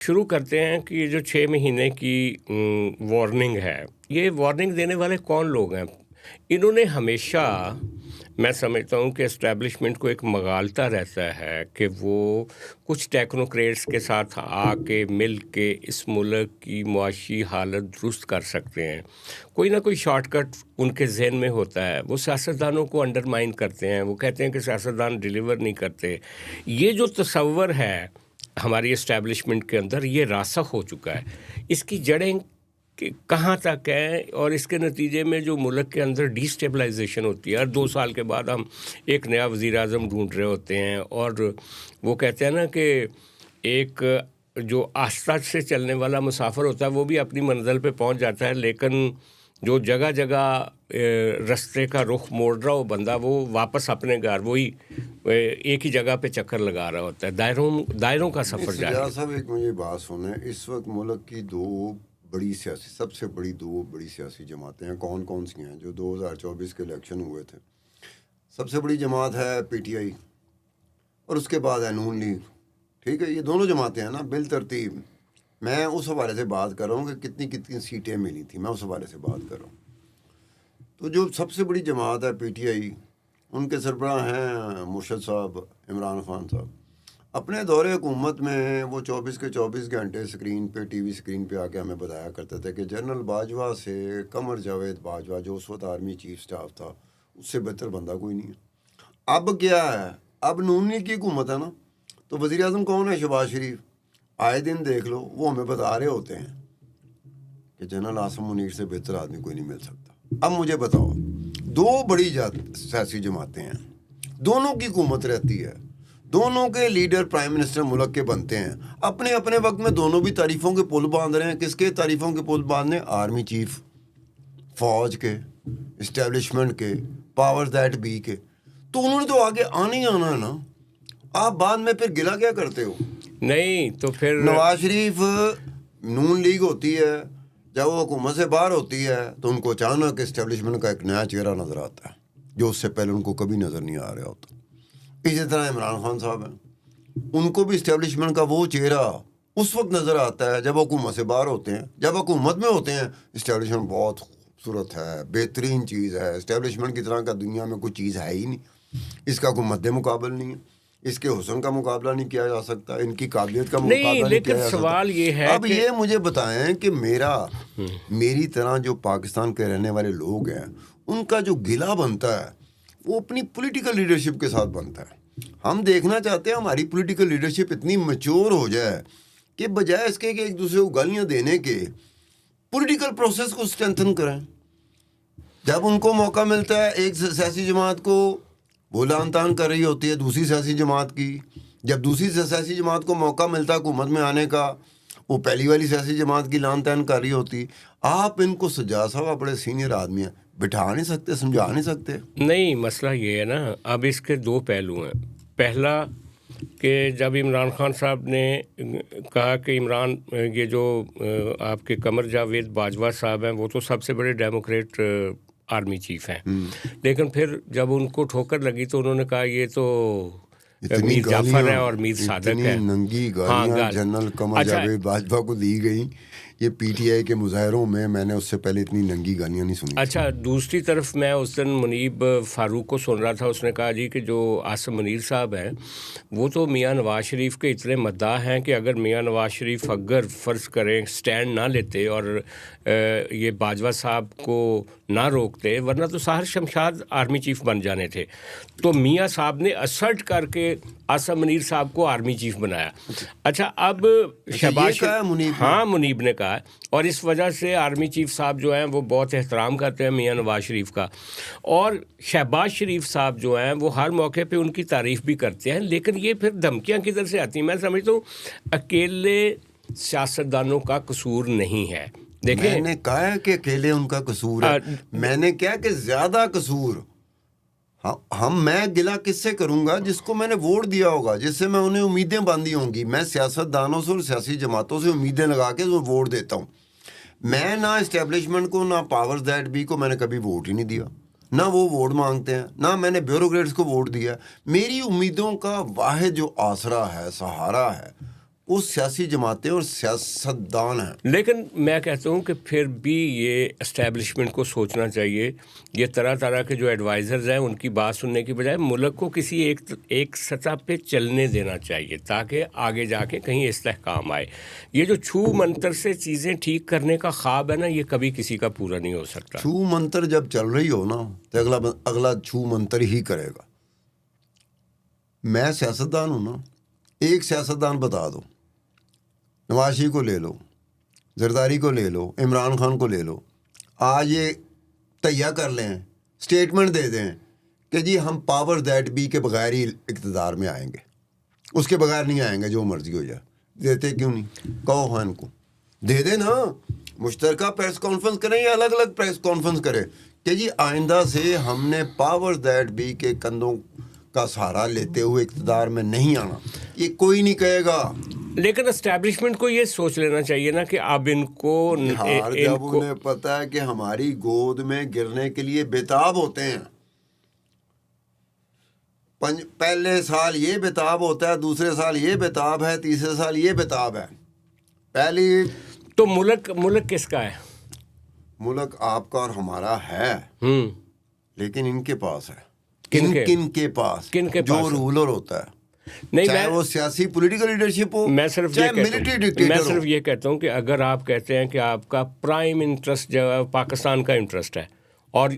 شروع کرتے ہیں کہ یہ جو 6 مہینے کی وارننگ ہے، یہ وارننگ دینے والے کون لوگ ہیں؟ انہوں نے ہمیشہ، میں سمجھتا ہوں کہ اسٹیبلشمنٹ کو ایک مغالطہ رہتا ہے کہ وہ کچھ ٹیکنوکریٹس کے ساتھ آ کے مل کے اس ملک کی معاشی حالت درست کر سکتے ہیں۔ کوئی نہ کوئی شارٹ کٹ ان کے ذہن میں ہوتا ہے، وہ سیاستدانوں کو انڈرمائن کرتے ہیں، وہ کہتے ہیں کہ سیاستدان ڈیلیور نہیں کرتے۔ یہ جو تصور ہے ہماری اسٹیبلشمنٹ کے اندر، یہ راسخ ہو چکا ہے۔ اس کی جڑیں کہاں تک ہیں، اور اس کے نتیجے میں جو ملک کے اندر ڈی اسٹیبلائزیشن ہوتی ہے، ہر 2 سال کے بعد ہم ایک نیا وزیر اعظم ڈھونڈ رہے ہوتے ہیں، اور وہ کہتے ہیں نا کہ ایک جو آستہ سے چلنے والا مسافر ہوتا ہے وہ بھی اپنی منزل پہ پہنچ جاتا ہے، لیکن جو جگہ جگہ رستے کا رخ موڑ رہا ہو بندہ، وہ واپس اپنے گھر وہی ایک ہی جگہ پہ چکر لگا رہا ہوتا ہے، دائروں کا سفر جاری ہے۔ صاحب ایک مجھے بات سنیں، اس وقت ملک کی سب سے بڑی دو بڑی سیاسی جماعتیں ہیں، کون کون سی ہیں؟ جو 2024 کے الیکشن ہوئے تھے، سب سے بڑی جماعت ہے پی ٹی آئی، اور اس کے بعد ہے نون لیگ۔ ٹھیک ہے، یہ دونوں جماعتیں ہیں نا بالترتیب۔ میں اس حوالے سے بات کر رہا ہوں کہ کتنی سیٹیں ملی تھیں، میں اس حوالے سے بات کر رہا ہوں۔ تو جو سب سے بڑی جماعت ہے پی ٹی آئی، ان کے سربراہ ہیں مرشد صاحب، عمران خان صاحب۔ اپنے دور حکومت میں وہ 24 کے 24 گھنٹے اسکرین پہ، ٹی وی اسکرین پہ آ کے ہمیں بتایا کرتے تھے کہ جنرل باجوہ سے قمر جاوید باجوہ، جو اس وقت آرمی چیف سٹاف تھا، اس سے بہتر بندہ کوئی نہیں ہے۔ اب کیا ہے؟ اب نون لیگ کی حکومت ہے نا، تو وزیر اعظم کون ہے؟ شہباز شریف۔ آئے دن دیکھ لو، وہ ہمیں بتا رہے ہوتے ہیں کہ جنرل عاصم منیر سے بہتر آدمی کوئی نہیں مل سکتا۔ اب مجھے بتاؤ، دو بڑی سیاسی جماعتیں ہیں، دونوں کی حکومت رہتی ہے، دونوں کے لیڈر پرائم منسٹر ملک کے بنتے ہیں، اپنے اپنے وقت میں دونوں بھی تعریفوں کے پل باندھ رہے ہیں۔ کس کے تعریفوں کے پل باندھنے؟ آرمی چیف، فوج کے، اسٹیبلشمنٹ کے، پاور دیٹ بی کے۔ تو انہوں نے تو آگے آنا ہی آنا ہے نا۔ آپ بعد میں پھر گلا کیا کرتے ہو؟ نہیں تو پھر نواز شریف، نون لیگ ہوتی ہے، جب وہ حکومت سے باہر ہوتی ہے تو ان کو اچانک اسٹیبلشمنٹ کا ایک نیا چہرہ نظر آتا ہے جو اس سے پہلے ان کو کبھی نظر نہیں آ رہا ہوتا۔ اسی طرح عمران خان صاحب ہیں، ان کو بھی اسٹیبلشمنٹ کا وہ چہرہ اس وقت نظر آتا ہے جب حکومت سے باہر ہوتے ہیں۔ جب حکومت میں ہوتے ہیں، اسٹیبلشمنٹ بہت خوبصورت ہے، بہترین چیز ہے، اسٹیبلشمنٹ کی طرح کا دنیا میں کوئی چیز ہے ہی نہیں، اس کا کوئی مد مقابل نہیں ہے، اس کے حسن کا مقابلہ نہیں کیا جا سکتا، ان کی قابلیت کا مقابلہ نہیں کیا جا سکتا۔ سوال یہ ہے اب یہ مجھے بتائیں کہ میری طرح جو پاکستان کے رہنے والے لوگ ہیں، ان کا جو گلہ بنتا ہے وہ اپنی پولیٹیکل لیڈرشپ کے ساتھ بنتا ہے۔ ہم دیکھنا چاہتے ہیں ہماری پولیٹیکل لیڈرشپ اتنی میچور ہو جائے کہ بجائے اس کے کہ ایک دوسرے کو گالیاں دینے کے، پولیٹیکل پروسیس کو اسٹرینتھن کریں۔ جب ان کو موقع ملتا ہے، ایک سیاسی جماعت کو وہ لان تان کر رہی ہوتی ہے دوسری سیاسی جماعت کی، جب دوسری سیاسی جماعت کو موقع ملتا ہے حکومت میں آنے کا، وہ پہلی والی سیاسی جماعت کی لان تان کر رہی ہوتی۔ آپ ان کو سجاد صاحب بڑے سینئر آدمی ہیں، بٹھا نہیں سکتے، سمجھا نہیں سکتے؟ نہیں، مسئلہ یہ ہے نا، اب اس کے 2 پہلو ہیں۔ پہلا کہ جب عمران خان صاحب نے کہا کہ یہ جو آپ کے قمر جاوید باجوہ صاحب ہیں، وہ تو سب سے بڑے ڈیموکریٹ آرمی چیف ہیں، لیکن پھر جب ان کو ٹھوکر لگی تو انہوں نے کہا یہ تو میر جعفر ہے اور میر صادق ہے۔ ننگی گالیاں جنرل قمر جاوید باجوہ کو دی گئی، یہ پی ٹی آئی کے مظاہروں میں نے اس سے پہلے اتنی ننگی گالیاں نہیں سنی۔ اچھا، دوسری طرف میں اس دن منیب فاروق کو سن رہا تھا، اس نے کہا جی کہ جو عاصم منیر صاحب ہیں وہ تو میاں نواز شریف کے اتنے مداح ہیں کہ اگر میاں نواز شریف اگر فرض کریں سٹینڈ نہ لیتے اور یہ باجوہ صاحب کو نہ روکتے، ورنہ تو ساحر شمشاد آرمی چیف بن جانے تھے، تو میاں صاحب نے اسرٹ کر کے عاصم منیر صاحب کو آرمی چیف بنایا۔ اچھا، اب شہباز، ہاں منیب نے کہا، اور اس وجہ سے آرمی چیف صاحب جو ہیں وہ بہت احترام کرتے ہیں میاں نواز شریف کا، اور شہباز شریف صاحب جو ہیں وہ ہر موقع پہ ان کی تعریف بھی کرتے ہیں، لیکن یہ پھر دھمکیاں کدھر سے آتی ہیں؟ میں سمجھتا ہوں اکیلے سیاستدانوں کا قصور نہیں ہے۔ دیکھیں، میں نے کہا ہے کہ اکیلے ان کا قصور ہے، میں نے کہا کہ زیادہ قصور میں گلا کس سے کروں گا؟ جس کو میں نے ووٹ دیا ہوگا، جس سے میں انہیں امیدیں باندھی ہوں گی۔ میں سیاست دانوں سے اور سیاسی جماعتوں سے امیدیں لگا کے ووٹ دیتا ہوں۔ میں نہ اسٹیبلشمنٹ کو، نہ پاور دیٹ بی کو میں نے کبھی ووٹ ہی نہیں دیا، نہ وہ ووٹ مانگتے ہیں، نہ میں نے بیوروکریٹس کو ووٹ دیا۔ میری امیدوں کا واحد جو آسرا ہے، سہارا ہے، وہ سیاسی جماعتیں اور سیاستدان ہیں. لیکن میں کہتا ہوں کہ پھر بھی یہ اسٹیبلشمنٹ کو سوچنا چاہیے. یہ طرح طرح کے جو ایڈوائزرز ہیں ان کی بات سننے کی بجائے ملک کو کسی ایک سطح پہ چلنے دینا چاہیے تاکہ آگے جا کے کہیں استحکام آئے. یہ جو چھو منتر سے چیزیں ٹھیک کرنے کا خواب ہے نا، یہ کبھی کسی کا پورا نہیں ہو سکتا. چھو منتر جب چل رہی ہو نا تو اگلا چھو منتر ہی کرے گا. میں سیاستدان ہوں نا، ایک سیاستدان بتا دو، نواز شریف کو لے لو، زرداری کو لے لو، عمران خان کو لے لو، آج یہ تہیا کر لیں، اسٹیٹمنٹ دے دیں کہ جی ہم پاور دیٹ بی کے بغیر ہی اقتدار میں آئیں گے، اس کے بغیر نہیں آئیں گے جو مرضی ہو جائے. دیتے کیوں نہیں؟ کہو ہاں ان کو دے دیں نا، مشترکہ پریس کانفرنس کریں یا الگ الگ پریس کانفرنس کریں کہ جی آئندہ سے ہم نے پاور دیٹ بی کے کندھوں کا سہارا لیتے ہوئے اقتدار میں نہیں آنا. یہ کوئی نہیں کہے گا. لیکن اسٹیبلشمنٹ کو یہ سوچ لینا چاہیے نا کہ اب ان کو جب انہیں پتہ ہے کہ ہماری گود میں گرنے کے لیے بےتاب ہوتے ہیں. پہلے سال یہ بےتاب ہوتا ہے، دوسرے سال یہ بےتاب ہے، تیسرے سال یہ بےتاب ہے. پہلی تو ملک کس کا ہے؟ ملک آپ کا اور ہمارا ہے، لیکن ان کے پاس ہے. کن کے پاس جو رولر ہوتا ہے، نہیں چاہے وہ سیاسی پولیٹیکل لیڈرشپ ہو، میں صرف چاہے ملٹری ڈکٹیٹر ہو. میں صرف یہ کہتا ہوں کہ اگر آپ کہتے ہیں کہ آپ کا پرائم انٹرسٹ جو ہے پاکستان کا انٹرسٹ ہے، اور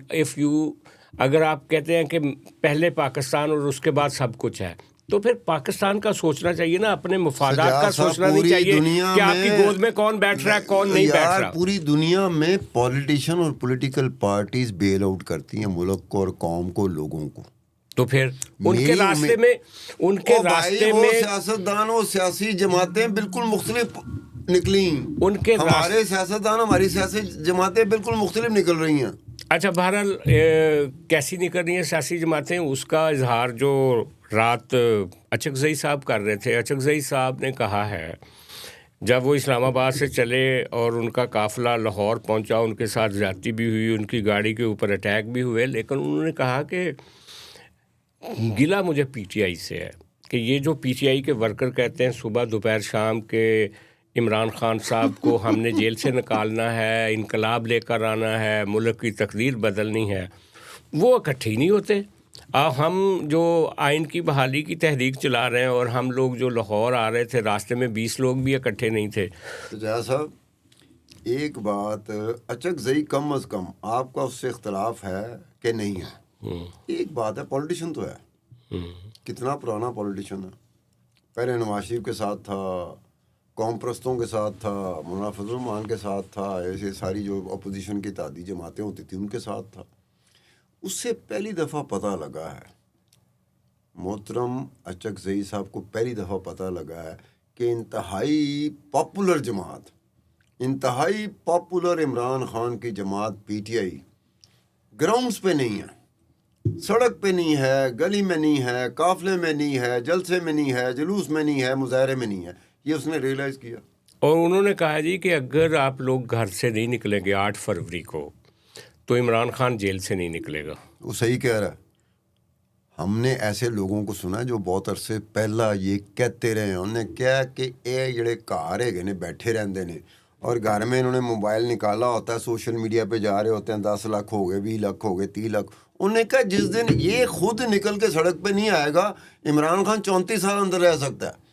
اگر آپ کہتے ہیں کہ پہلے پاکستان اور اس کے بعد سب کچھ ہے، تو پھر پاکستان کا سوچنا چاہیے نا، اپنے مفادات کا سوچنا نہیں چاہیے کہ آپ کی گود میں کون بیٹھ رہا ہے کون نہیں بیٹھ رہا. پوری دنیا میں پولیٹیشین اور پولیٹیکل پارٹیز بیل آؤٹ کرتی ہیں ملک کو اور قوم کو، لوگوں کو. تو پھر ان کے راستے میں سیاستدان اور سیاسی جماعتیں بالکل مختلف نکلیں. ان کے ہمارے سیاستدان، ہماری سیاسی جماعتیں بالکل مختلف نکل رہی ہیں. اچھا، بہرحال کیسی نکل رہی ہیں سیاسی جماعتیں، اس کا اظہار جو رات اچکزئی صاحب کر رہے تھے. اچکزئی صاحب نے کہا ہے جب وہ اسلام آباد سے چلے اور ان کا قافلہ لاہور پہنچا، ان کے ساتھ زیادتی بھی ہوئی، ان کی گاڑی کے اوپر اٹیک بھی ہوئے، لیکن انہوں نے کہا کہ گلہ مجھے پی ٹی آئی سے ہے کہ یہ جو پی ٹی آئی کے ورکر کہتے ہیں صبح دوپہر شام کے عمران خان صاحب کو ہم نے جیل سے نکالنا ہے، انقلاب لے کر آنا ہے، ملک کی تقدیر بدلنی ہے، وہ اکٹھے ہی نہیں ہوتے. ہم جو آئین کی بحالی کی تحریک چلا رہے ہیں اور ہم لوگ جو لاہور آ رہے تھے راستے میں 20 لوگ بھی اکٹھے نہیں تھے. جہاں صاحب ایک بات اچکزئی کم از کم آپ کا اس سے اختلاف ہے کہ نہیں ہے. ایک بات ہے، پولیٹیشین تو ہے، کتنا پرانا پولیٹیشین ہے. پہلے نواز شریف کے ساتھ تھا، قوم پرستوں کے ساتھ تھا، مولانا فضل الرحمان کے ساتھ تھا، ایسے ساری جو اپوزیشن کی اتحادی جماعتیں ہوتی تھیں ان کے ساتھ تھا. اس سے پہلی دفعہ پتہ لگا ہے، محترم اچکزئی صاحب کو پہلی دفعہ پتہ لگا ہے کہ انتہائی پاپولر جماعت، انتہائی پاپولر عمران خان کی جماعت پی ٹی آئی گراؤنڈز پہ نہیں ہے، سڑک پہ نہیں ہے، گلی میں نہیں ہے، قافلے میں نہیں ہے، جلسے میں نہیں ہے، جلوس میں نہیں ہے، مظاہرے میں نہیں ہے. یہ اس نے ریئلائز کیا. اور انہوں نے کہا جی کہ اگر آپ لوگ گھر سے نہیں نکلیں گے 8 فروری کو تو عمران خان جیل سے نہیں نکلے گا. وہ صحیح کہہ رہا ہے. ہم نے ایسے لوگوں کو سنا جو بہت عرصے پہلا یہ کہتے رہے ہیں. انہوں نے کہا کہ اے جڑے گھر ہے نے بیٹھے رہتے ہیں اور گھر میں انہوں نے موبائل نکالا ہوتا ہے، سوشل میڈیا پہ جا رہے ہوتے ہیں، 10 لاکھ ہو گئے، 20 لاکھ ہو گئے، 30 لاکھ. انہوں نے کہا جس دن یہ خود نکل کے سڑک پہ نہیں آئے گا عمران خان 34 سال اندر رہ سکتا ہے.